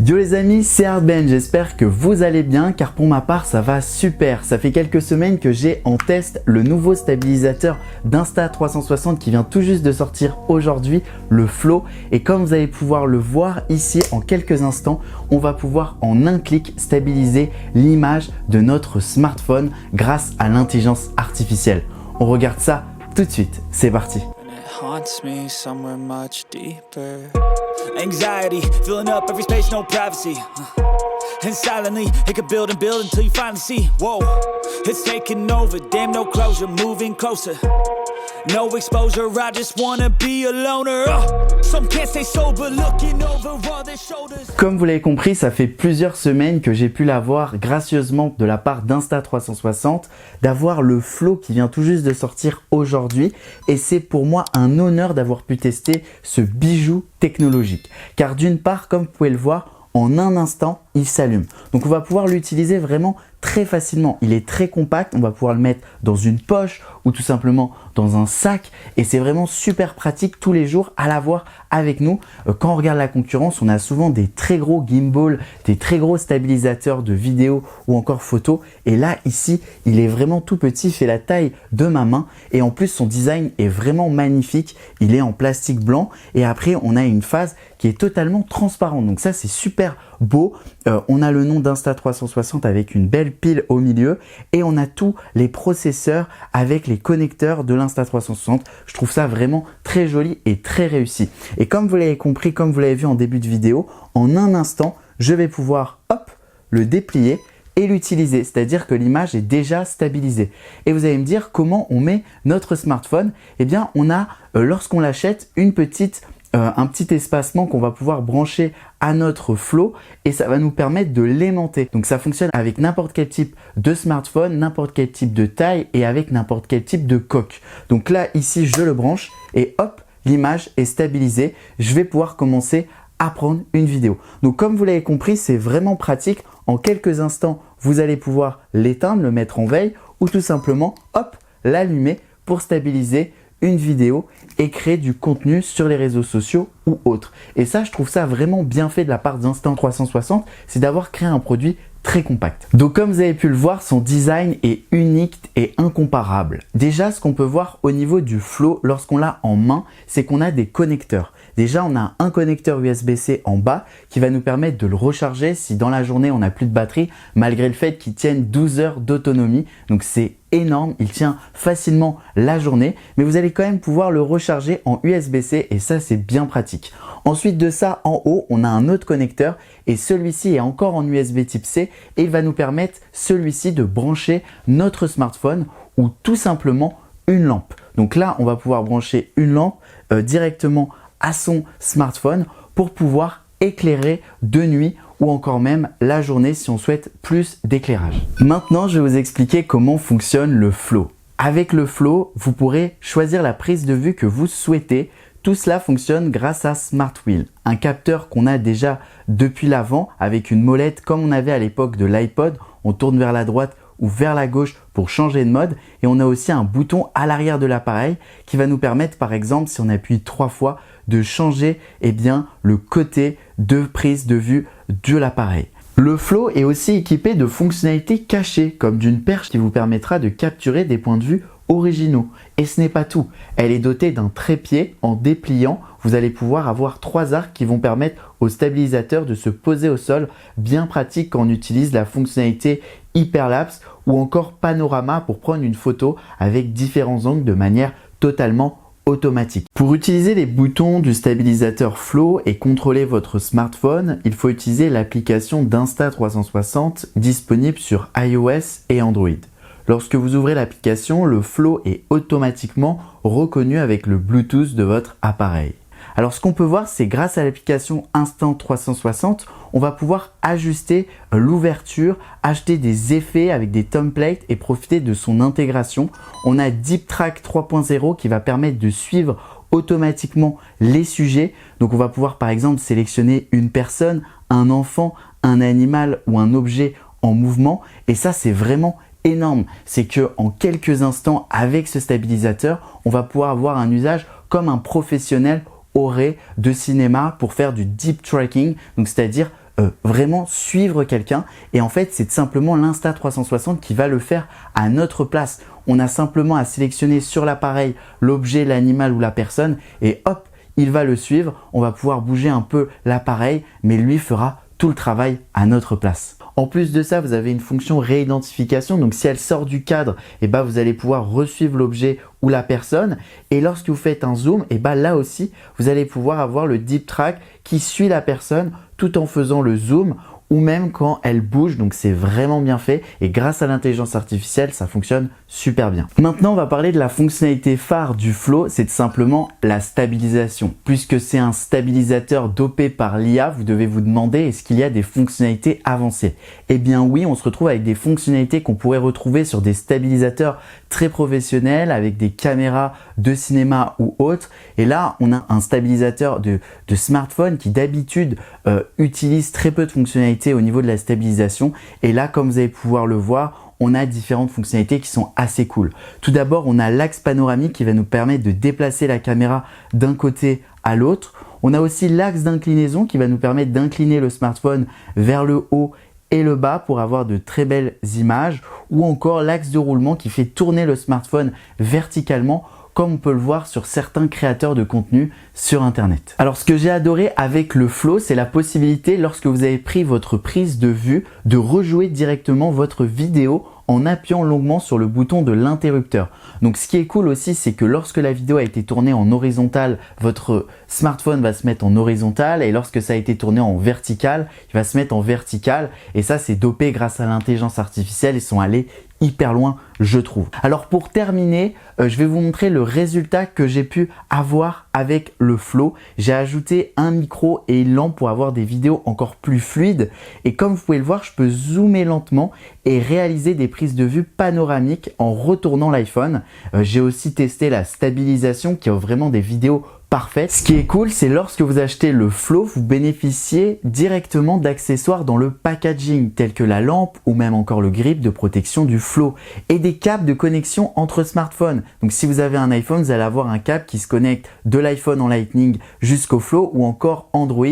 Yo les amis, c'est Hardben, j'espère que vous allez bien car pour ma part ça va super. Ça fait quelques semaines que j'ai en test le nouveau stabilisateur d'Insta360 qui vient tout juste de sortir aujourd'hui, le Flow. Et comme vous allez pouvoir le voir ici en quelques instants, on va pouvoir en un clic stabiliser l'image de notre smartphone grâce à l'intelligence artificielle. On regarde ça tout de suite, c'est parti. Haunts me somewhere much deeper. Anxiety filling up every space, no privacy. And silently it could build and build until you finally see. Whoa, it's taking over. Damn, no closure, moving closer. No exposure, I just wanna be a loner. Some can't stay sober, looking over all their shoulders. Comme vous l'avez compris, ça fait plusieurs semaines que j'ai pu l'avoir gracieusement de la part d'Insta360, d'avoir le Flow qui vient tout juste de sortir aujourd'hui. Et c'est pour moi un honneur d'avoir pu tester ce bijou technologique. Car d'une part, comme vous pouvez le voir, en un instant, il s'allume. Donc on va pouvoir l'utiliser vraiment très facilement. Il est très compact, on va pouvoir le mettre dans une poche ou tout simplement dans un sac et c'est vraiment super pratique tous les jours à l'avoir avec nous. Quand on regarde la concurrence, on a souvent des très gros gimbals, des très gros stabilisateurs de vidéo ou encore photos et là ici, il est vraiment tout petit, il fait la taille de ma main et en plus son design est vraiment magnifique. Il est en plastique blanc et après on a une phase qui est totalement transparente. Donc ça c'est super beau. On a le nom d'Insta360 avec une belle pile au milieu et on a tous les processeurs avec les connecteurs de l'Insta360. Je trouve ça vraiment très joli et très réussi. Et comme vous l'avez compris, comme vous l'avez vu en début de vidéo, en un instant, je vais pouvoir le déplier et l'utiliser. C'est-à-dire que l'image est déjà stabilisée. Et vous allez me dire comment on met notre smartphone. Eh bien, on a, lorsqu'on l'achète, un petit espacement qu'on va pouvoir brancher à notre Flow et ça va nous permettre de l'aimanter. Donc ça fonctionne avec n'importe quel type de smartphone, n'importe quel type de taille et avec n'importe quel type de coque. Donc là, ici, je le branche et hop, l'image est stabilisée. Je vais pouvoir commencer à prendre une vidéo. Donc comme vous l'avez compris, c'est vraiment pratique. En quelques instants, vous allez pouvoir l'éteindre, le mettre en veille ou tout simplement, l'allumer pour stabiliser une vidéo et créer du contenu sur les réseaux sociaux ou autres. Et ça, je trouve ça vraiment bien fait de la part d'Insta360, c'est d'avoir créé un produit très compact. Donc comme vous avez pu le voir, son design est unique et incomparable. Déjà, ce qu'on peut voir au niveau du Flow lorsqu'on l'a en main, c'est qu'on a des connecteurs. Déjà, on a un connecteur USB-C en bas qui va nous permettre de le recharger si dans la journée on n'a plus de batterie, malgré le fait qu'il tienne 12 heures d'autonomie. Donc c'est énorme, il tient facilement la journée, mais vous allez quand même pouvoir le recharger en USB-C et ça c'est bien pratique. Ensuite de ça, en haut, on a un autre connecteur et celui-ci est encore en USB type C et il va nous permettre celui-ci de brancher notre smartphone ou tout simplement une lampe. Donc là, on va pouvoir brancher une lampe directement à son smartphone pour pouvoir éclairer de nuit ou encore même la journée si on souhaite plus d'éclairage. Maintenant, je vais vous expliquer comment fonctionne le Flow. Avec le Flow, vous pourrez choisir la prise de vue que vous souhaitez. Tout cela fonctionne grâce à Smart Wheel, un capteur qu'on a déjà depuis l'avant avec une molette comme on avait à l'époque de l'iPod. On tourne vers la droite ou vers la gauche pour changer de mode et on a aussi un bouton à l'arrière de l'appareil qui va nous permettre par exemple si on appuie 3 fois de changer le côté de prise de vue de l'appareil. Le Flow est aussi équipé de fonctionnalités cachées comme d'une perche qui vous permettra de capturer des points de vue originaux. Et ce n'est pas tout, elle est dotée d'un trépied en dépliant. Vous allez pouvoir avoir 3 arcs qui vont permettre au stabilisateur de se poser au sol, bien pratique quand on utilise la fonctionnalité hyperlapse ou encore panorama pour prendre une photo avec différents angles de manière totalement automatique. Pour utiliser les boutons du stabilisateur Flow et contrôler votre smartphone, il faut utiliser l'application d'Insta360 disponible sur iOS et Android. Lorsque vous ouvrez l'application, le Flow est automatiquement reconnu avec le Bluetooth de votre appareil. Alors ce qu'on peut voir, c'est grâce à l'application Insta360, on va pouvoir ajuster l'ouverture, acheter des effets avec des templates et profiter de son intégration. On a Deep Track 3.0 qui va permettre de suivre automatiquement les sujets. Donc on va pouvoir par exemple sélectionner une personne, un enfant, un animal ou un objet en mouvement et ça c'est vraiment énorme. C'est que en quelques instants avec ce stabilisateur, on va pouvoir avoir un usage comme un professionnel aurait de cinéma pour faire du deep tracking, donc c'est-à-dire vraiment suivre quelqu'un. Et en fait, c'est simplement l'Insta360 qui va le faire à notre place. On a simplement à sélectionner sur l'appareil l'objet, l'animal ou la personne et hop, il va le suivre. On va pouvoir bouger un peu l'appareil, mais lui fera tout le travail à notre place. En plus de ça, vous avez une fonction réidentification. Donc, si elle sort du cadre, vous allez pouvoir resuivre l'objet ou la personne. Et lorsque vous faites un zoom, là aussi, vous allez pouvoir avoir le deep track qui suit la personne tout en faisant le zoom ou même quand elle bouge. Donc, c'est vraiment bien fait. Et grâce à l'intelligence artificielle, ça fonctionne super bien. Maintenant, on va parler de la fonctionnalité phare du Flow. C'est simplement la stabilisation. Puisque c'est un stabilisateur dopé par l'IA, vous devez vous demander est-ce qu'il y a des fonctionnalités avancées? Eh bien oui, on se retrouve avec des fonctionnalités qu'on pourrait retrouver sur des stabilisateurs très professionnels avec des caméras de cinéma ou autres. Et là, on a un stabilisateur de smartphone qui d'habitude utilise très peu de fonctionnalités au niveau de la stabilisation. Et là, comme vous allez pouvoir le voir, on a différentes fonctionnalités qui sont assez cool. Tout d'abord, on a l'axe panoramique qui va nous permettre de déplacer la caméra d'un côté à l'autre. On a aussi l'axe d'inclinaison qui va nous permettre d'incliner le smartphone vers le haut et le bas pour avoir de très belles images, ou encore l'axe de roulement qui fait tourner le smartphone verticalement comme on peut le voir sur certains créateurs de contenu sur internet. Alors ce que j'ai adoré avec le Flow, c'est la possibilité lorsque vous avez pris votre prise de vue de rejouer directement votre vidéo en appuyant longuement sur le bouton de l'interrupteur. Donc ce qui est cool aussi, c'est que lorsque la vidéo a été tournée en horizontal, votre smartphone va se mettre en horizontal, et lorsque ça a été tourné en vertical, il va se mettre en vertical, et ça c'est dopé grâce à l'intelligence artificielle. Ils sont allés hyper loin, je trouve. Alors pour terminer, je vais vous montrer le résultat que j'ai pu avoir avec le Flow. J'ai ajouté un micro et une lampe pour avoir des vidéos encore plus fluides, et comme vous pouvez le voir, je peux zoomer lentement et réaliser des prises de vue panoramiques en retournant l'iPhone. J'ai aussi testé la stabilisation qui offre vraiment des vidéos parfait. Ce qui est cool, c'est lorsque vous achetez le Flow, vous bénéficiez directement d'accessoires dans le packaging tels que la lampe ou même encore le grip de protection du Flow et des câbles de connexion entre smartphones. Donc si vous avez un iPhone, vous allez avoir un câble qui se connecte de l'iPhone en Lightning jusqu'au Flow, ou encore Android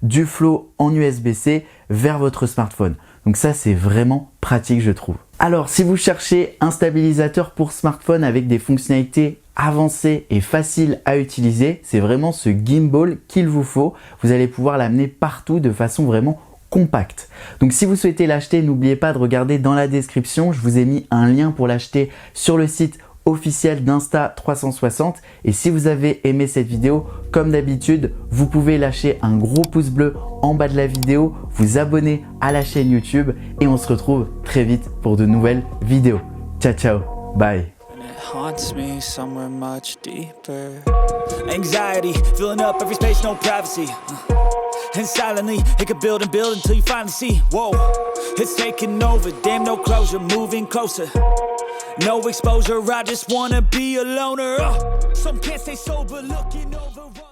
du Flow en USB-C vers votre smartphone. Donc ça, c'est vraiment pratique, je trouve. Alors, si vous cherchez un stabilisateur pour smartphone avec des fonctionnalités avancées et faciles à utiliser, c'est vraiment ce gimbal qu'il vous faut. Vous allez pouvoir l'amener partout de façon vraiment compacte. Donc si vous souhaitez l'acheter, n'oubliez pas de regarder dans la description. Je vous ai mis un lien pour l'acheter sur le site officiel d'Insta360. Et si vous avez aimé cette vidéo, comme d'habitude, vous pouvez lâcher un gros pouce bleu en bas de la vidéo, vous abonner à la chaîne YouTube, et on se retrouve très vite pour de nouvelles vidéos. Ciao, ciao, bye. Haunts me somewhere much deeper. Anxiety filling up every space, no privacy. And silently it could build and build until you finally see. Whoa, it's taking over. Damn, no closure, moving closer. No exposure. I just wanna be a loner. Some can't stay sober, looking over.